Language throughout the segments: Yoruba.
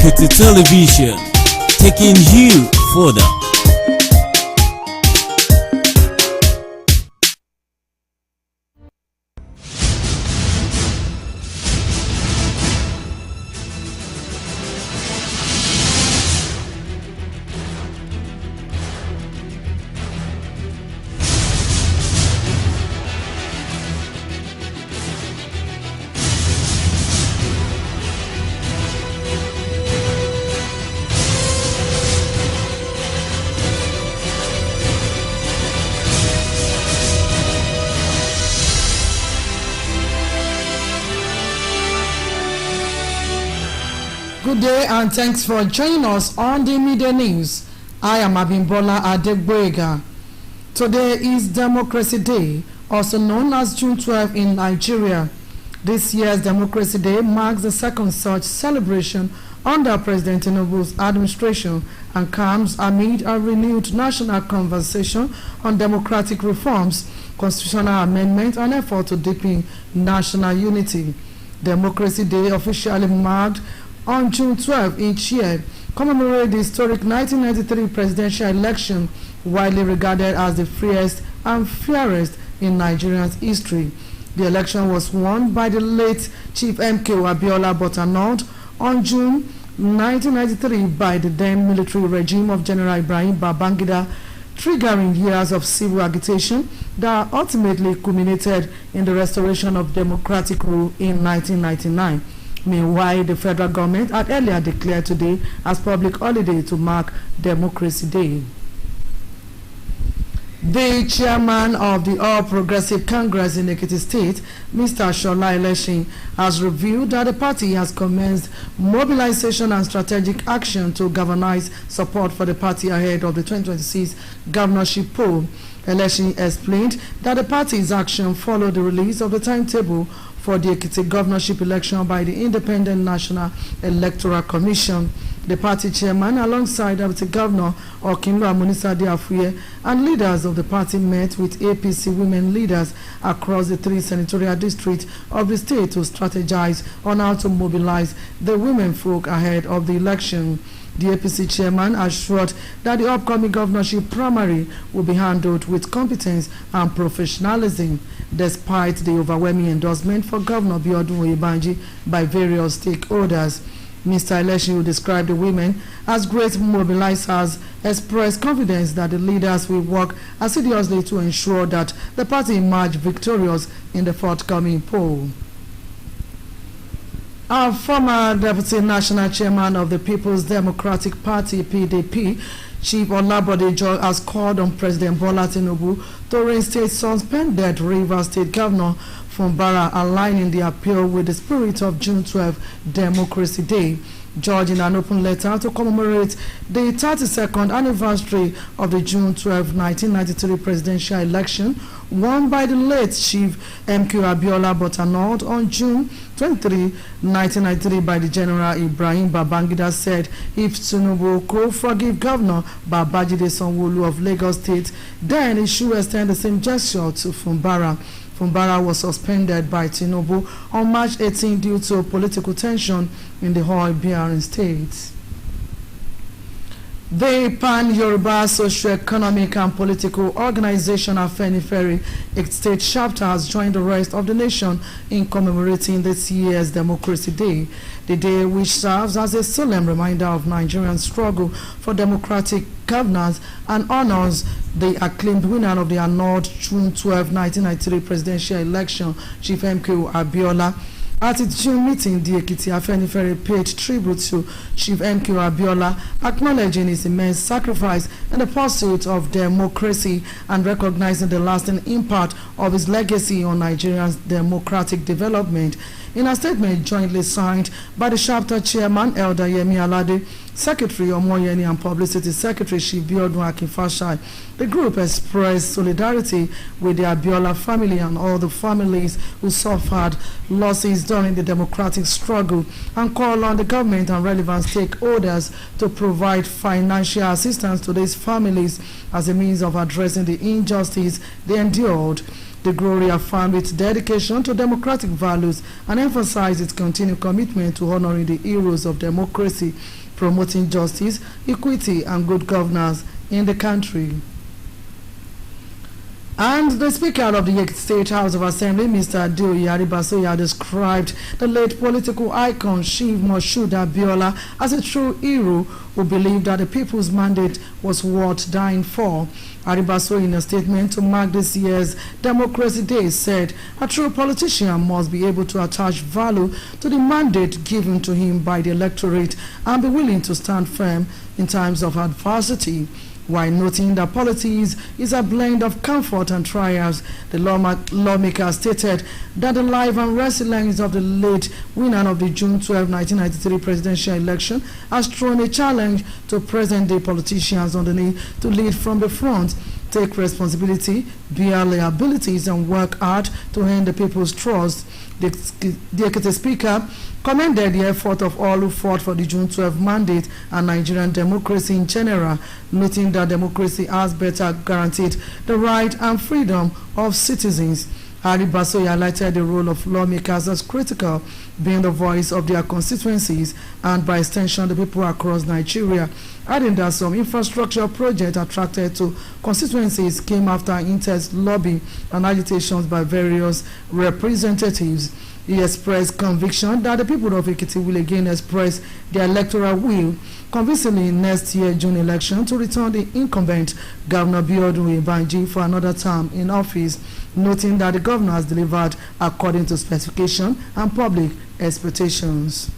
Ekiti Television, taking you further. Good day and thanks for joining us on the Media News. I am Abimbola Adegboyega. Today is Democracy Day, also known as June 12 in Nigeria. This year's Democracy Day marks the second such celebration under President Tinubu's administration and comes amid a renewed national conversation on democratic reforms, constitutional amendment, and effort to deepen national unity. Democracy Day officially marked on June 12 each year commemorate the historic 1993 presidential election, widely regarded as the freest and fairest in Nigeria's history. The election was won by the late Chief MKO Abiola but annulled on June 1993 by the then military regime of General Ibrahim Babangida, triggering years of civil agitation that ultimately culminated in the restoration of democratic rule in 1999. Meanwhile, the federal government had earlier declared today as public holiday to mark Democracy Day. The chairman of the All Progressive Congress in Ekiti State, Mr. Shola Elesin, has revealed that the party has commenced mobilization and strategic action to galvanize support for the party ahead of the 2026 governorship poll. Elesin explained that the party's action followed the release of the timetable for the Ekiti governorship election by the Independent National Electoral Commission. The party chairman, alongside Deputy Governor Okinlo Amunisa Diafuye, and leaders of the party met with APC women leaders across the 3 senatorial districts of the state to strategize on how to mobilize the women folk ahead of the election. The APC chairman assured that the upcoming governorship primary will be handled with competence and professionalism, despite the overwhelming endorsement for Governor Biodun Oyebanji by various stakeholders. Mr. Elesin, who described the women as great mobilizers, expressed confidence that the leaders will work assiduously to ensure that the party emerge victorious in the forthcoming poll. Our former Deputy National Chairman of the People's Democratic Party, PDP, Chief Olabode Joy, has called on President Bola Tinubu to reinstate suspended Rivers State Governor Fumbara, aligning the appeal with the spirit of June 12 Democracy Day. George, in an open letter to commemorate the 32nd anniversary of the June 12, 1993 presidential election, won by the late Chief MKO Abiola but annulled on June 23, 1993 by the General Ibrahim Babangida, said if Tinubu could forgive Governor Babajide Sanwo-Olu of Lagos State, then he should extend the same gesture to Fumbara. Fumbara was suspended by Tinubu on March 18 due to political tension in the whole bearing state. The Pan-Yoruba Socio-Economic and Political Organization Afenifere State Chapter has joined the rest of the nation in commemorating this year's Democracy Day, the day which serves as a solemn reminder of Nigeria's struggle for democratic governance and honors the acclaimed winner of the annulled June 12, 1993 presidential election, Chief MKO Abiola. At its June meeting, the Ekiti Afenifere paid tribute to Chief MKO Abiola, acknowledging his immense sacrifice in the pursuit of democracy and recognizing the lasting impact of his legacy on Nigeria's democratic development. In a statement jointly signed by the chapter chairman, Elder Yemi Alade, Secretary Omoyeni, and Publicity Secretary Chief Biodun Akinfashai, the group expressed solidarity with the Abiola family and all the families who suffered losses during the democratic struggle and called on the government and relevant stakeholders to provide financial assistance to these families as a means of addressing the injustice they endured. The group reaffirmed its dedication to democratic values and emphasized its continued commitment to honoring the heroes of democracy, promoting justice, equity, and good governance in the country. And the Speaker of the State House of Assembly, Mr. Iroyin Ojokanri, described the late political icon Chief Moshood Abiola as a true hero who believed that the people's mandate was worth dying for. Ojokanri, in a statement to mark this year's Democracy Day, said a true politician must be able to attach value to the mandate given to him by the electorate and be willing to stand firm in times of adversity. While noting that politics is a blend of comfort and trials, the lawmaker stated that the life and resilience of the late winner of the June 12, 1993 presidential election has thrown a challenge to present-day politicians on the need to lead from the front, take responsibility, bear liabilities, and work hard to earn the people's trust. The Executive Speaker commended the effort of all who fought for the June 12 mandate and Nigerian democracy in general, noting that democracy has better guaranteed the right and freedom of citizens. Ojokanri highlighted the role of lawmakers as critical, being the voice of their constituencies and by extension the people across Nigeria, adding that some infrastructure projects attracted to constituencies came after intense lobbying and agitations by various representatives. He expressed conviction that the people of Ekiti will again express their electoral will convincingly in next year's June election to return the incumbent Governor Biodun Oyebanji for another term in office, noting that the governor has delivered according to specification and public expectations.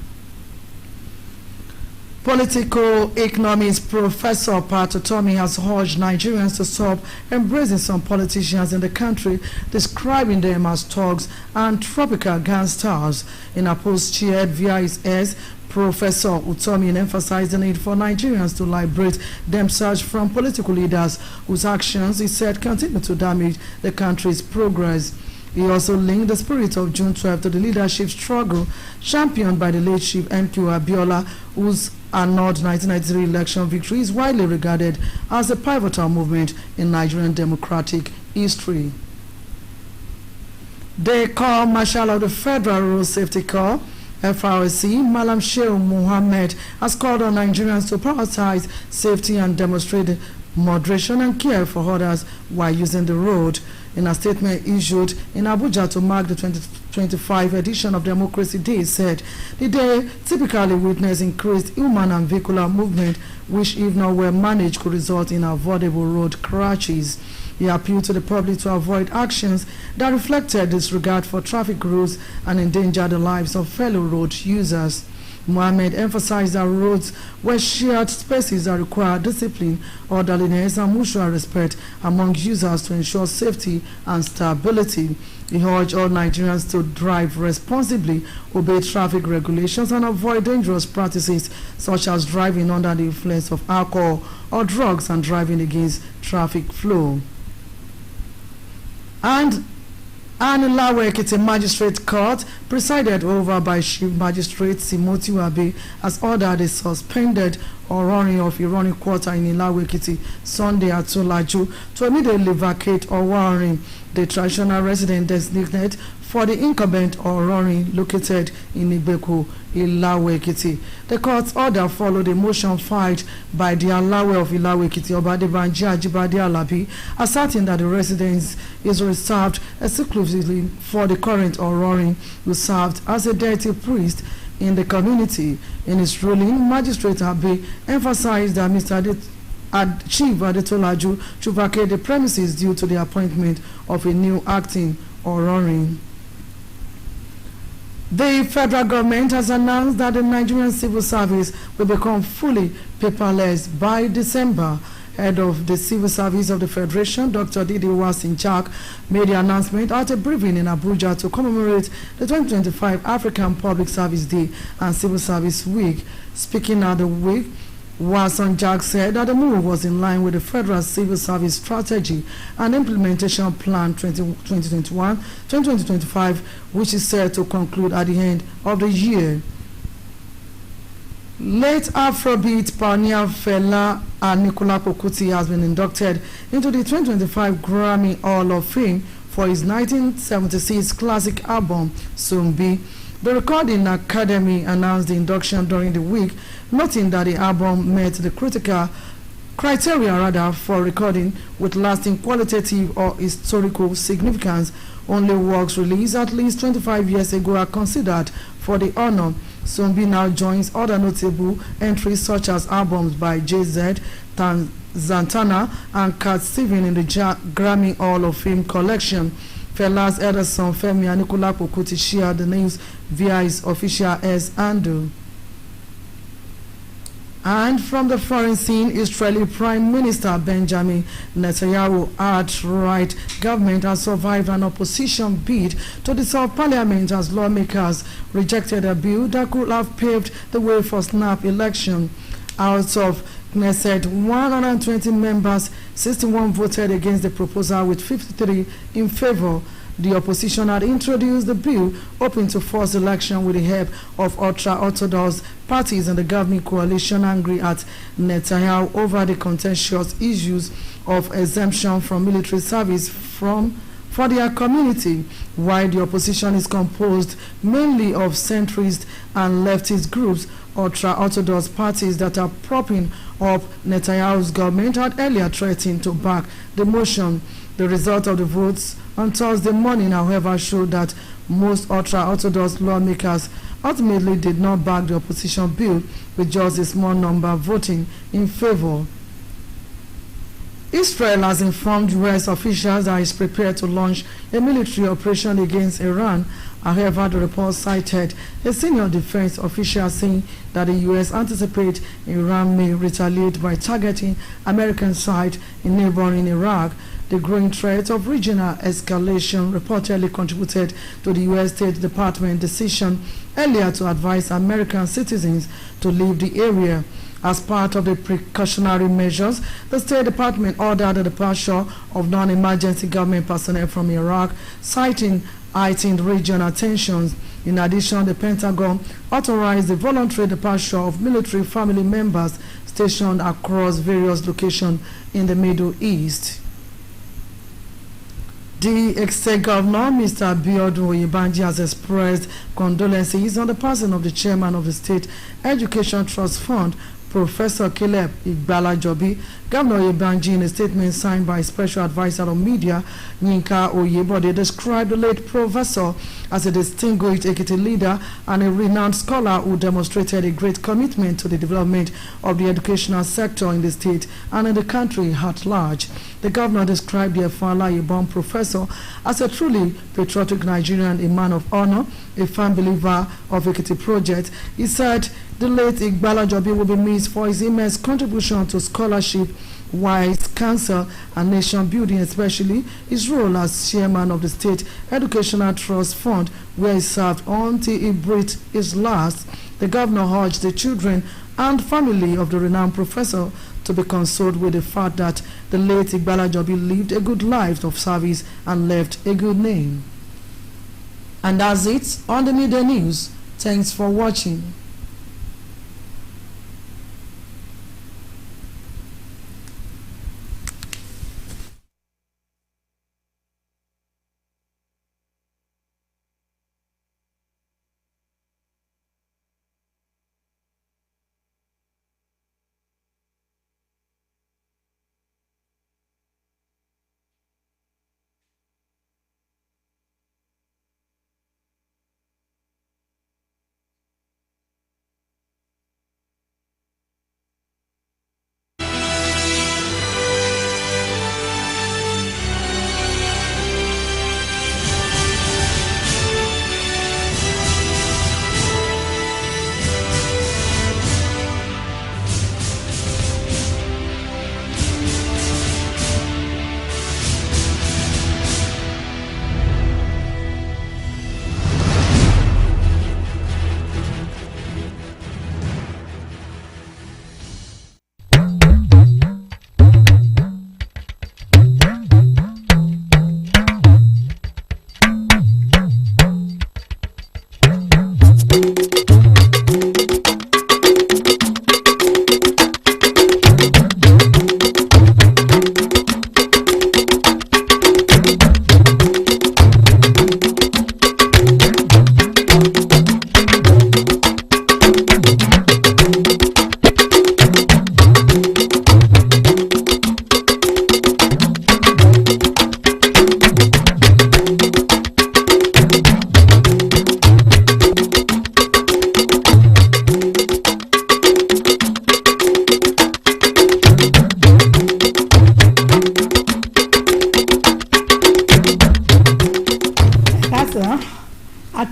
Political economics professor Pat Otomi has urged Nigerians to stop embracing some politicians in the country, describing them as thugs and tropical gangsters. In a post shared via his ex, Professor Otomi emphasized the need for Nigerians to liberate themselves from political leaders whose actions, he said, continue to damage the country's progress. He also linked the spirit of June 12 to the leadership struggle championed by the late Chief M.Q. Abiola, whose annulled 1993 election victory is widely regarded as a pivotal movement in Nigerian democratic history. The Corps Marshal of the Federal Road Safety Corps, FRSC, Malam Shehu Mohammed, has called on Nigerians to prioritize safety and demonstrate moderation and care for others while using the road. In a statement issued in Abuja to mark the 2025 edition of Democracy Day, said the day typically witnessed increased human and vehicular movement, which, if not well managed, could result in avoidable road crashes. He appealed to the public to avoid actions that reflected disregard for traffic rules and endanger the lives of fellow road users. Mohammed emphasized that roads were shared spaces that require discipline, orderliness, and mutual respect among users to ensure safety and stability. He urged all Nigerians to drive responsibly, obey traffic regulations, and avoid dangerous practices such as driving under the influence of alcohol or drugs and driving against traffic flow. And an Ilawe Ekiti Magistrate Court, presided over by Chief Magistrate Timothy Wabe, has ordered a suspended Iroyin of Iroyin Quarter in Ilawe Ekiti Sunday at Tolaju to immediately vacate Iroyin, the traditional resident designated for the incumbent Iroyin located in Ibeku, Ilawe Ekiti. The court's order followed a motion filed by the Alawe of Ilawe Ekiti, Obadebanji Ajibade Alabi, asserting that the residence is reserved exclusively for the current Iroyin, who served as a deity priest in the community. In his ruling, Magistrate Abe emphasized that Mr. Chief Adetolaju should vacate the premises due to the appointment of a new acting Iroyin. The federal government has announced that the Nigerian civil service will become fully paperless by December. Head of the Civil Service of the Federation, Dr. Didi Wasinchak, made the announcement at a briefing in Abuja to commemorate the 2025 African Public Service Day and Civil Service Week. Speaking at the week, Wasinchak said that the move was in line with the Federal Civil Service Strategy and Implementation Plan 2021-2025, which is set to conclude at the end of the year. Late Afrobeat pioneer Fela Anikulapo Kuti has been inducted into the 2025 Grammy Hall of Fame for his 1976 classic album, Sumbi. The Recording Academy announced the induction during the week, noting that the album met the critical criteria for recording with lasting qualitative or historical significance. Only works released at least 25 years ago are considered for the honor. Sumbi now joins other notable entries such as albums by Jay-Z, Zantana and Cat Steven in the Grammy Hall of Fame collection. Fela's elder son Femi Anikulapo Kuti shared the news via his official S handle. And from the foreign scene, Israeli Prime Minister Benjamin Netanyahu alt-right government has survived an opposition bid to dissolve parliament as lawmakers rejected a bill that could have paved the way for snap election. Out of Knesset 120 members, 61 voted against the proposal with 53 in favor. The opposition had introduced the bill hoping to force election with the help of ultra-Orthodox parties and the governing coalition angry at Netanyahu over the contentious issues of exemption from military service for their community. While the opposition is composed mainly of centrist and leftist groups, ultra-Orthodox parties that are propping up Netanyahu's government had earlier threatened to back the motion. The result of the votes on Thursday morning, however, showed that most ultra-Orthodox lawmakers ultimately did not back the opposition bill, with just a small number voting in favor. Israel has informed U.S. officials that it is prepared to launch a military operation against Iran. However, the report cited a senior defense official saying that the U.S. anticipates Iran may retaliate by targeting American sites in neighboring Iraq. The growing threat of regional escalation reportedly contributed to the U.S. State Department decision earlier to advise American citizens to leave the area. As part of the precautionary measures, the State Department ordered the departure of non-emergency government personnel from Iraq, citing heightened regional tensions. In addition, the Pentagon authorized the voluntary departure of military family members stationed across various locations in the Middle East. The ex-state governor, Mr. Abiodun Oyebanji, has expressed condolences on the passing of the chairman of the State Education Trust Fund, Professor Caleb Igbalajobi. Governor Oyebanji, in a statement signed by Special Advisor on Media, Yinka Oyebode, described the late professor as a distinguished Ekiti leader and a renowned scholar who demonstrated a great commitment to the development of the educational sector in the state and in the country at large. The governor described the Efala Yebon professor as a truly patriotic Nigerian, a man of honor, a firm believer of Ekiti project. He said the late Igbalajobi will be missed for his immense contribution to scholarship, wise counsel, and nation building, especially his role as chairman of the State Educational Trust Fund, where he served until he breathed his last. The governor urged the children and family of the renowned professor to be consoled with the fact that the late Igbalajobi lived a good life of service and left a good name. And that's it on the Midday News. Thanks for watching.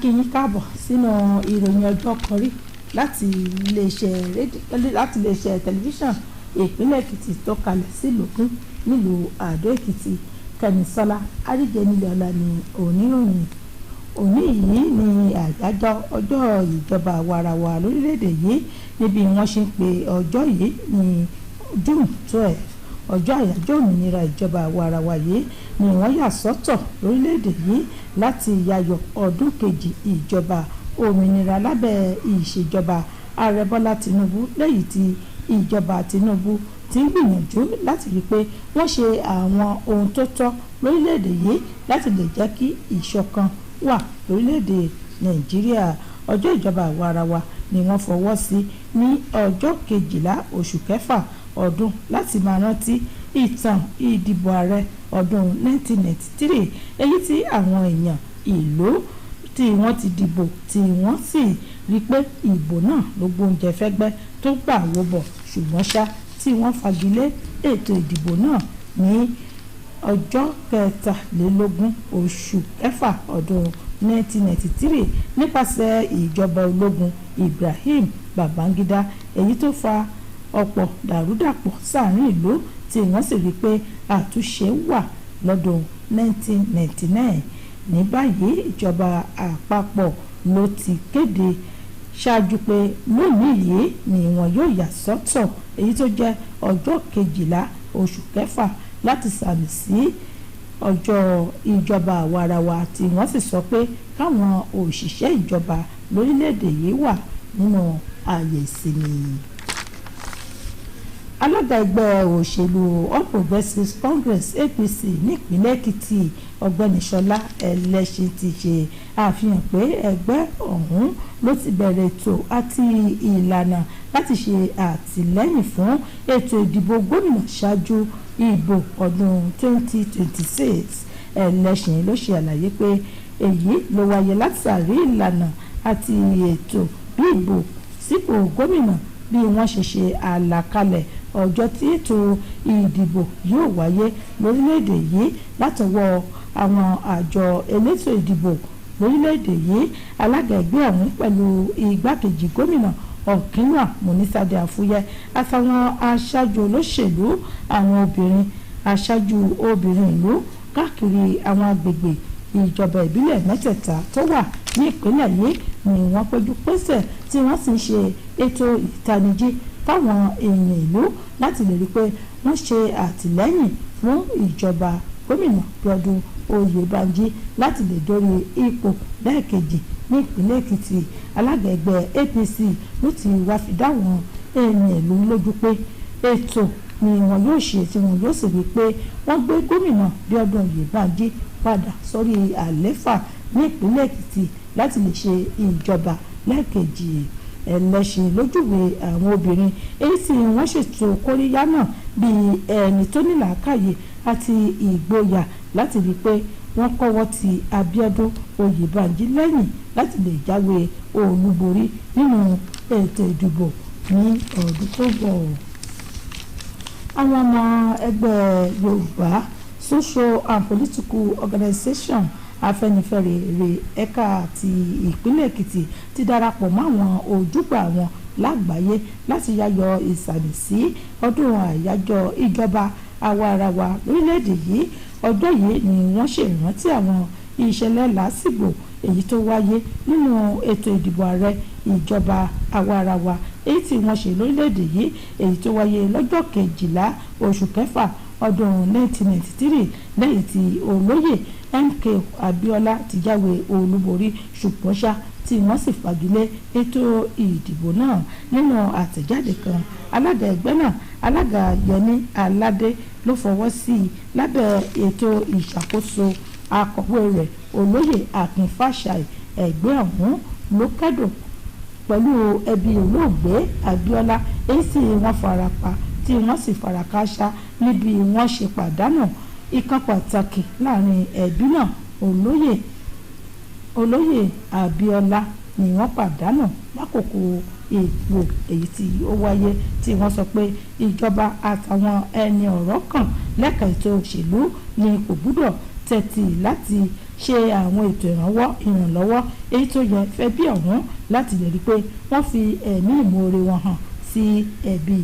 kí yín káàbọ̀ sínú ìròyìn ọjọ́ kan rí láti iléeṣẹ́ tẹlifíṣàn ìpínlẹ̀ Èkìtì tó kalẹ̀ sílùú nílùú Àdó Èkìtì. Kẹ́misọ́lá Àríjẹnilọ́lá ni oníròyìn. Òní yìí ni àyájọ́ ọjọ́ ìjọba àwarawa lórílẹ̀‐èdè yìí, níbi wọ́n ṣe ń pe ọjọ́ yìí ní June 12. Ọjọ́ àyájọ́ òmìnira ìjọba àwarawa yìí ni wọ́n yà sọ́tọ̀ lórílẹ̀‐èdè yìí láti yayọ̀ ọdún kejì ìjọba òmìnira lábẹ́ ìṣèjọba Ààrẹ Bọ́lá Tinubu, lẹ́yìn tí ìjọba Tinubu ti ń gbìyànjú láti rí pé wọ́n ṣe àwọn ohun tó tọ́ lórílẹ̀‐èdè yìí láti lè jẹ́ kí ìṣọ̀kan wà lórílẹ̀‐èdè Nàìjíríà. Ọjọ́ ìjọba àwarawa ni wọ́n fọwọ́ sí ní ọjọ́ 12 oṣù kẹfà ọdún láti máa rántí ìtàn ìdìbò ààrẹ ọdún 1993, èyí tí àwọn èèyàn ìlú tí wọ́n ti dìbò tí wọ́n sì rí pé ìbò náà ló gbóúnjẹ fẹ́gbẹ́ tó gbà wó bọ̀, ṣùgbọ́n ṣá tí wọ́n fagilé ètò ìdìbò náà ní ọjọ́ 23 oṣù kẹfà ọdún 1993 nípasẹ̀ ìjọba ológun Ibrahim Babangida, èyí tó fa ọ̀pọ̀ dàrúdàpọ̀ sáàrin ìlú tí wọ́n sì rí pé àtúnṣe wà lọ́dún 1999. Ní báyìí ìjọba àpapọ̀ ló ti kéde ṣáájú pé lónìí yìí ni wọn yóò yà sọ́tọ̀, èyí tó jẹ́ ọjọ́ 12 oṣù kẹfà láti sàmì sí ọjọ́ ìjọba àwarawa, tí wọ́n sì sọ pé káwọn òṣìṣẹ́ ìjọba lórílẹ̀‐èdè yìí wà nínú ààyè ìsinmi. Alága ẹgbẹ́ òṣèlú All Progressives Congress APC nípínlẹ̀ Èkìtì Ọ̀gbẹ́ni Ṣọlá Ẹlẹ́ṣin ti ṣe àfihàn pé ẹgbẹ́ ọ̀hún ló ti bẹ̀rẹ̀ ètò àti ìlànà láti ṣe àtìlẹ́yìn fún ètò ìdìbò gómìnà ṣáájú ìbò ọdún 2026. Ẹlẹ́ṣin ló ṣe àlàyé pé èyí ló wáyé látàrí ìlànà àti ètò bí ìbò sípò gómìnà bí wọ́n ṣe ṣe àlàkalẹ̀ ọjọ́ tí ètò ìdìbò yóò wáyé lórílẹ̀‐èdè yìí látọwọ́ àwọn àjọ elétò ìdìbò lórílẹ̀‐èdè yìí. Alága ẹgbẹ́ ọ̀hún pẹ̀lú igbákejì gómìnà Ọ̀kínwà Mọ́nísádé Àfúyẹ́ àtàwọn aṣáájú olóṣèlú, àwọn obìnrin, aṣáájú obìnrin ìlú káàkiri àwọn agbègbè ìjọba ìbílẹ̀ mẹ́tẹ̀ẹ̀ta tó wà ní ìpínlẹ̀ yìí ni wọ́n péjú pésẹ̀ tí wọ́n sì ń ṣe ètò ìtanijí fáwọn èèyàn ìlú láti lè rí pé wọ́n ṣe àtìlẹ́yìn fún ìjọba gómìnà Bíọ́dún Oyèbánjí láti lè dórí ipò lẹ́ẹ̀kejì ní ìpínlẹ̀ Èkìtì. Alága ẹgbẹ́ APC ló ti wá fi dáwọn èèyàn ìlú lójú pé ètò ni wọn yóò ṣe tí wọn yóò sì rí pé wọ́n gbé gómìnà Bíọ́dún Oyèbánjí padà sórí àléfà ní ìpínlẹ̀ Èkìtì láti lè ṣe ìjọba lẹ́ẹ̀kejì. Ẹlẹ́ṣin lójúwe àwọn obìnrin èyí tí wọ́n ṣètò kóríyá náà bíi ẹni tó ní làákàyè àti ìgboyà láti rí pé wọ́n kọ́wọ́ ti Abíọ́dún Oyèbánjí lẹ́yìn láti lè jáwé olúborí nínú ètò ìdìbò ní ọdún tó bọ̀. Àwọn ọmọ ẹgbẹ́ Yorùbá Social and Political Organization Afẹ́nifẹ́re ẹ̀ka ti ìpínlẹ̀ Èkìtì ti darapọ̀ mọ́ àwọn ojúgbà wọn lágbàáyé láti yayọ̀ ìsàmì sí ọdún àyájọ́ ìjọba àwarawa lórílẹ̀‐èdè yìí. Ọjọ́ yìí ni wọ́n ṣe ìrántí àwọn ìṣẹ̀lẹ̀ làásìgbò èyí tó wáyé nínú ètò ìdìbò ààrẹ ìjọba àwarawa èyí tí wọ́n ṣe lórílẹ̀‐èdè yìí, èyí tó wáyé lọ́jọ́ 12 oṣù kẹfà ọdún 1993 lẹ́yìn tí olóyè MK Abíọ́lá ti jáwé olúborí, ṣùgbọ́n ṣá tí wọ́n sì fagilé ètò ìdìbò náà. Nínú àtẹ̀jáde kan, alága ẹgbẹ́ náà alága Yẹmí Aládé ló fọwọ́ sí i lábẹ́ ètò ìṣàkóso akọ̀wé rẹ̀ olóyè Akin Fáṣàì. Ẹgbẹ́ ọ̀hún ló kẹ́dùn pẹ̀lú ẹbí olóògbé Abíọ́lá èyí tí wọ́n farapa tí wọ́n sì farakásá níbi wọ́n ṣe pàdánù ìkan pàtàkì láàrin ẹbí náà. Olóyè Abíọ́lá ni wọ́n pàdánù lákòókò ètò èyí tí ó wáyé tí wọ́n sọ pé ìjọba àtàwọn ẹni ọ̀rọ̀ kan lẹ́ka ètò òṣèlú ni kò gbúdọ̀ tẹ́tí láti ṣe àwọn ètò ìrànlọ́wọ́ èyí tó yẹ fẹ́ bí ọ̀hún láti lè rí pé wọ́n fi ẹ̀mí ìmoore wọn hàn sí ẹbí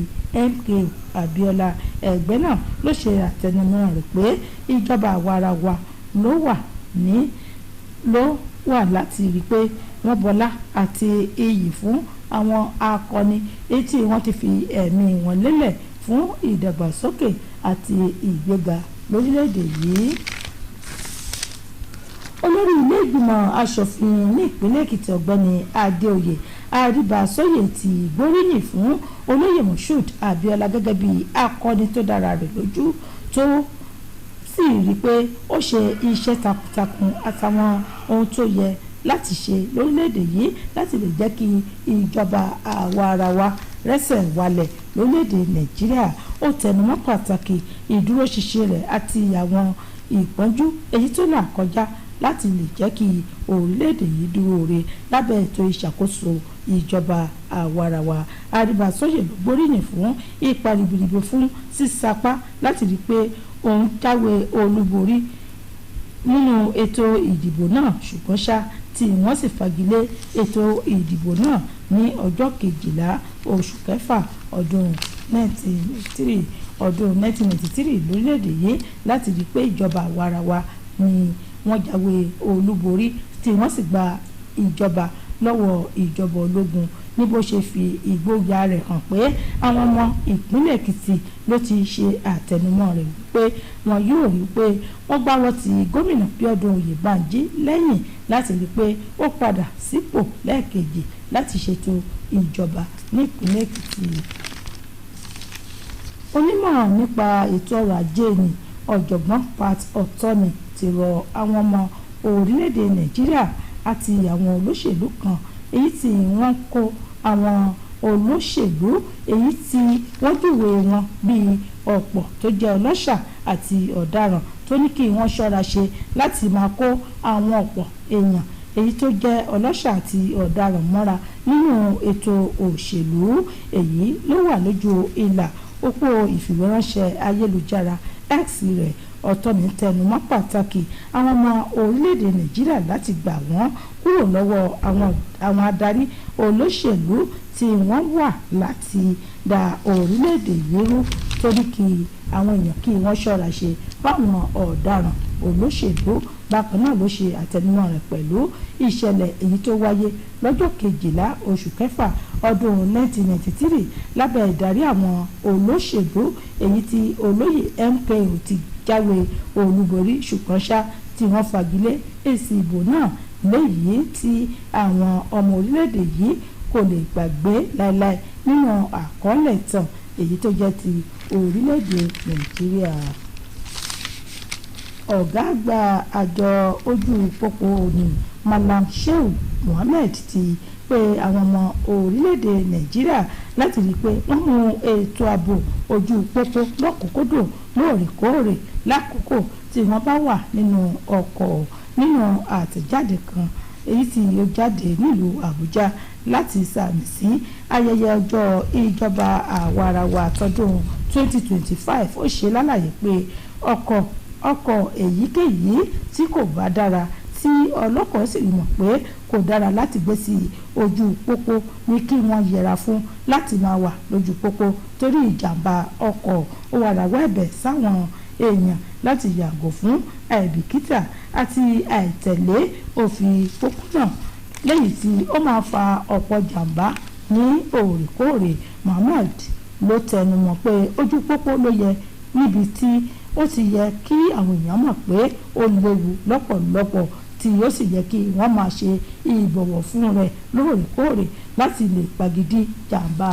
MKO Abiola. Ẹgbẹ́ náà ló ṣe àtẹnumọ́ rẹ̀ pé ìjọba àwarawa ló wà láti rí pé wọ́n bọlá àti iyì fún àwọn akọni èyí tí wọ́n ti fi ẹ̀mí wọn lélẹ̀ fún ìdàgbàsókè àti ìgbéga lórílẹ̀‐èdè yìí. Olórí ilé ìgbìmọ̀ asòfin ní ìpínlẹ̀ Èkìtì ọ̀gbẹ́ni Adéoyè Àríbàsóyè ti gbóríyìn fún olóyè Moshood Abiola gẹ́gẹ́ bí akọni tó dára rẹ̀ lójú tó sì rí pé ó ṣe iṣẹ́ takuntakun àtàwọn ohun tó yẹ láti ṣe lórílẹ̀‐èdè yìí láti lè jẹ́ kí ìjọba àwa-ara-wa rẹ́sẹ̀ walẹ̀ lórílẹ̀‐èdè Nàìjíríà. Ó tẹnumọ́ pàtàkì ìdúróṣinṣin rẹ̀ àti àwọn ìpọ́njú èyí tó là kọjá láti lè jẹ́ kí orílẹ̀‐èdè yìí dúró re lábẹ́ ètò ìṣàkóso ìjọba àwa-ara-wa. Àríbàsóyè ló gbóríyìn fún ipa ribiribi fún sísapá láti rí pé òun jáwé olúborí nínú ètò ìdìbò náà, ṣùgbọ́n ṣá tí wọ́n sì fagilé ètò ìdìbò náà ní ọjọ́ 12 oṣù kẹfà ọdún 1993 lórílẹ̀‐èdè yìí láti rí pé ìjọba àwarawa ni wọ́n jáwé olúborí tí wọ́n sì gba ìjọba lọ́wọ́ ìjọba ológun ní bó ṣe fi ìgboyà rẹ̀ hàn pé àwọn ọmọ ìpínlẹ̀ Èkìtì ló ti ṣe àtẹnumọ́ rẹ̀ wípé wọn yóò rí pé wọ́n gbárò ti gómìnà Bíọ́dún Oyèbánjí lẹ́yìn láti rí pé ó padà sípò lẹ́ẹ̀kejì láti ṣètò ìjọba ní ìpínlẹ̀ Èkìtì. Onímọ̀ nípa ètò ọrọ̀ ajé ni ọ̀jọ̀gbọ́n Pat Ọ̀tọ́ni ti rọ àwọn ọmọ orílẹ̀-èdè Nàìjíríà àti àwọn olóṣèlú kan èyí tí wọ́n kó àwọn olóṣèlú èyí tí wọ́n júwe wọn bíi ọ̀pọ̀ tó jẹ́ ọlọ́ṣà àti ọ̀daràn tó ní kí wọ́n ṣọ́ra ṣe láti máa kó àwọn ọ̀pọ̀ èèyàn èyí tó jẹ́ ọlọ́ṣà àti ọ̀daràn mọ́ra nínú ètò òṣèlú. Èyí ló wà lójú ìlà òpó ìfìwéránṣẹ́ ayélujára X rẹ̀. Ọ̀tọ́ni tẹnumọ́ pàtàkì àwọn ọmọ orílẹ̀-èdè Nàìjíríà láti gbà wọ́n kúrò lọ́wọ́ àwọn adarí olóṣèlú tí wọ́n wà láti da orílẹ̀-èdè yìí rú torí kí àwọn èèyàn kí wọ́n ṣọ́ra ṣe fáwọn ọ̀daràn olóṣèlú. Bákan náà ló ṣe àtẹnumọ́ rẹ̀ pẹ̀lú ìṣẹ̀lẹ̀ èyí tó wáyé lọ́jọ́ 12 oṣù kẹfà ọdún 1993 lábẹ́ ìdarí àwọn olóṣèlú èyí tí olóyè MKO ti jáwé olúborí, ṣùgbọ́n ṣá tí wọ́n fagilé èsì ìbò náà léyìí tí àwọn ọmọ orílẹ̀-èdè yìí kò lè gbàgbé láéláé nínú àkọọ́lẹ̀ ìtàn èyí tó jẹ́ ti orílẹ̀-èdè Nàìjíríà. Ọ̀gá àgbà àjọ ojú pópó ní Malam Shehu Mohammed ti pé àwọn ọmọ orílẹ̀-èdè Nàìjíríà láti rí i pé wọ́n mú ètò ààbò ojú pópó lọ́kùnkúndùn lóòrèkóòrè lákòókò tí wọ́n bá wà nínú ọkọ̀. Nínú àtẹ̀jáde kan èyí tí ó jáde nílùú Àbújá láti sàmì sí ayẹyẹ ọjọ́ ìjọba àwarawa tọdún 2025 ó ṣe lálàyé pé ọkọ̀ èyíkéyìí tí kò bá dára tí ọlọ́kọ̀ sì mọ̀ pé kò dára láti gbé sí ojú pópó ní kí wọ́n yẹra fún láti máa wà lójú pópó torí ìjàmbá ọkọ̀. Ó wà rawọ́ ẹ̀bẹ̀ sáwọn èèyàn láti yàgò fún àìbìkítà àti àìtẹ̀lé òfin pópónà lẹ́yìn tí ó máa fa ọ̀pọ̀ jàmbá ní òrèkóòrè. Mohammed ló tẹnumọ́ pé ojú pópó ló yẹ níbi tí ó ti yẹ kí àwọn èèyàn mọ̀ pé ó léwu lọ́pọ̀lọpọ̀ tí ó sì yẹ kí wọ́n máa ṣe ìbọ̀wọ̀ fún rẹ̀ lóòrèkóòrè láti lè pagidí jàǹbá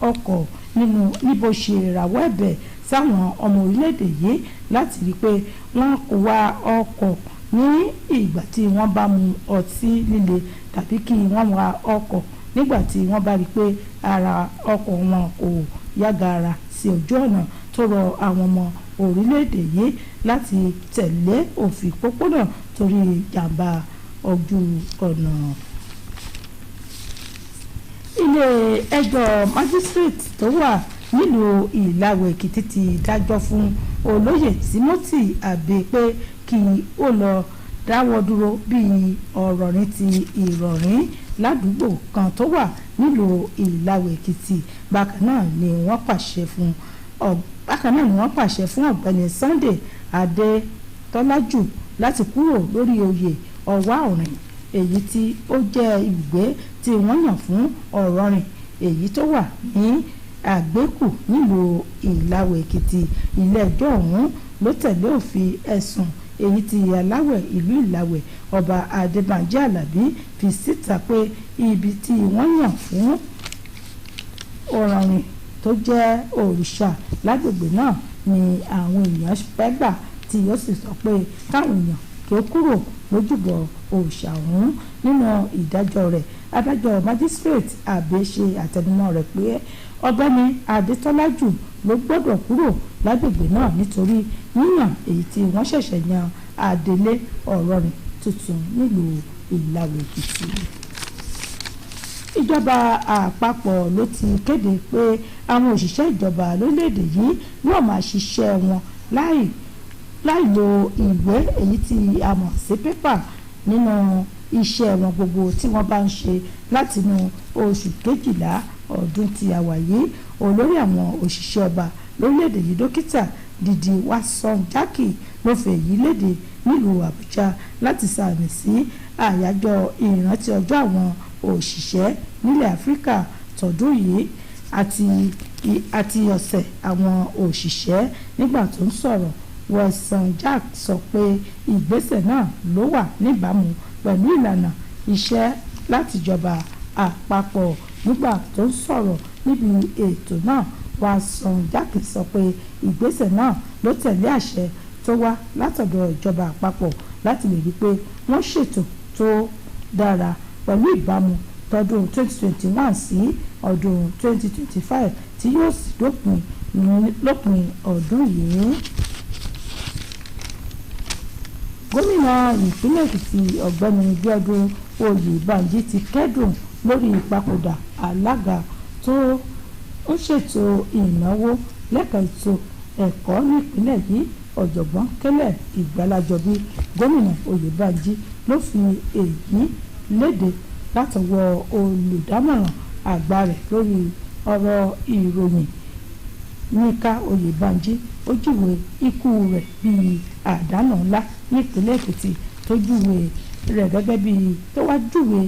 ọkọ̀ níbo ṣe ìràwọ̀ ẹ̀bẹ̀ sáwọn ọmọ orílẹ̀-èdè yìí láti rí i pé wọ́n kò wa ọkọ̀ ní ìgbà tí wọ́n bá mu ọtí líle tàbí kí wọ́n wa ọkọ̀ nígbà tí wọ́n bá rí i pé ara ọkọ̀ wọn kò yágara sí ojú ọ̀nà. Tó rọ àwọn ọmọ orílẹ̀-èdè yìí láti tẹ̀lé òfin pópónà torí jàǹbá ojú ọ̀nà. Ilé ẹjọ́ májísírèètì tó wà nílùú Ìlàwọ̀ Èkìtì ti dájọ́ fún olóyè Timothy Abe pé kí ó lọ dáwọ́ dúró bí ọ̀rọ̀ ní ti ìrọ̀rín ládùúgbò kan tó wà nílùú Ìlàwẹ̀ Èkìtì. Bákan náà ni wọ́n pàṣẹ fún ọ̀gbẹ́ni Sunday Adétọ́lájù láti kúrò lórí oyè ọ̀wá ọ̀rìn èyí tí ó jẹ́ ibùgbé tí wọ́n yàn fún Ọ̀rọ̀rìn èyí tó wà ní Àgbékù nílùú Ìlàwẹ̀ Èkìtì. Ilé ẹjọ́ ọ̀hún ló tẹ̀lé òfin ẹ̀sùn èyí tí Aláwẹ̀ ìlú Ìlàwẹ̀ Ọba Adébánjí Àlàbí fi síta pé ibi tí wọ́n yàn fún Ọ̀rọ̀rìn tó jẹ́ òrìṣà lágbègbè náà ni àwọn èèyàn fẹ́ gbà tí yóò sì sọ pé káwọn èèyàn kí ó kúrò lójúbọ òòṣà ọ̀hún. Nínú ìdájọ́ rẹ̀ adájọ́ magistrate Abe ṣe àtẹnumọ́ rẹ̀ pé ọ̀gbẹ́ni Adétọ́lájù ló gbọ́dọ̀ kúrò lágbègbè náà nítorí yíyàn èyí tí wọ́n ṣẹ̀ṣẹ̀ yan adelé Ọ̀rọ̀rìn tuntun nílùú Ìlàwẹ̀ Èkìtì. Ìjọba àpapọ̀ ló ti kéde pé àwọn òṣìṣẹ́ ìjọba lórílẹ̀‐èdè yìí yóò máa ṣiṣẹ́ wọn láì lo ìwé èyí tí a mọ̀ sí pépà nínú iṣẹ́ wọn gbogbo tí wọ́n bá ń ṣe látinú oṣù kejìlá ọdún tí a wà yìí. Olórí àwọn òṣìṣẹ́ ọba lórílẹ̀‐èdè yìí dókítà Dìdí Wàsánjákì ló fi èyí léde nílùú Àbújá láti sàmì sí àyájọ́ ìrántí ọjọ́ àwọn òṣìṣẹ́ nílẹ̀ Áfíríkà tọdún yìí àti ọ̀sẹ̀ àwọn òṣìṣẹ́. Nígbà tó ń sọ̀rọ̀ Wàsánjákì sọ pé ìgbésẹ̀ náà ló wà níbàámu pẹ̀lú ìlànà iṣẹ́ látìjọba àpapọ̀. Nígbà tó ń sọ̀rọ̀ níbi ètò náà Wàsánjákì sọ pé ìgbésẹ̀ náà ló tẹ̀lé àṣẹ tó wá látọ̀dọ̀ ìjọba àpapọ̀ láti lè rí pé wọ́n ṣètò tó dára pẹ̀lú ìbámu tọdún 2021 sí ọdún 2025 tí yóò sì lópin ọdún yìí. Gómìnà ìpínlẹ̀ Èkìtì ọ̀gbẹ́ni Bíọ́dún Oyèbánjí ti kẹ́dùn lórí ìpapòdà alága tó ń ṣètò ìnáwó lẹ́ka ètò ẹ̀kọ́ nípìnlẹ̀ yìí ọ̀jọ̀gbọ́n Kẹ́lẹ́ Ìgbàlájọbí. Gómìnà Oyèbánjí ló fi èyí léde látọwọ́ olùdámọ̀ràn àgbà rẹ̀ lórí ọ̀rọ̀ ìròyìn Yínká Oyèbánjí. Ó júwe ikú rẹ̀ bíi àdánù ńlá nípínlẹ̀ Èkìtì tó júwe rẹ̀ gẹ́gẹ́ bíi tó wá júwe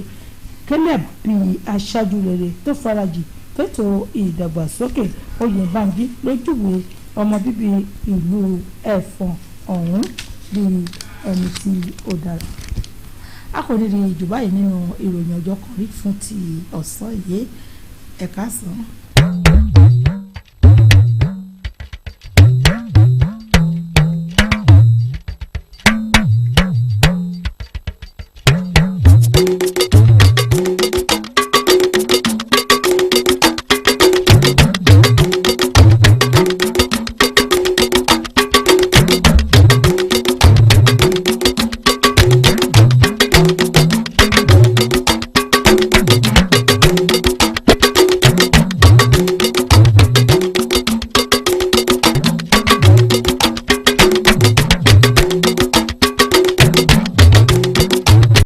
Kẹ́lẹ́ bíi aṣáájú rere tó farajì fẹ́tò ìdàgbàsókè. Oyèbánjí ló júwe ọmọ bíbí ìlú Ẹ̀fọ̀n ọ̀hún bíi ẹni tí ó dára. A kò ní rí jù báyìí nínú ìròyìn ọjọ́ kan rí fún ti ọ̀sán yìí. Ẹ káàsán.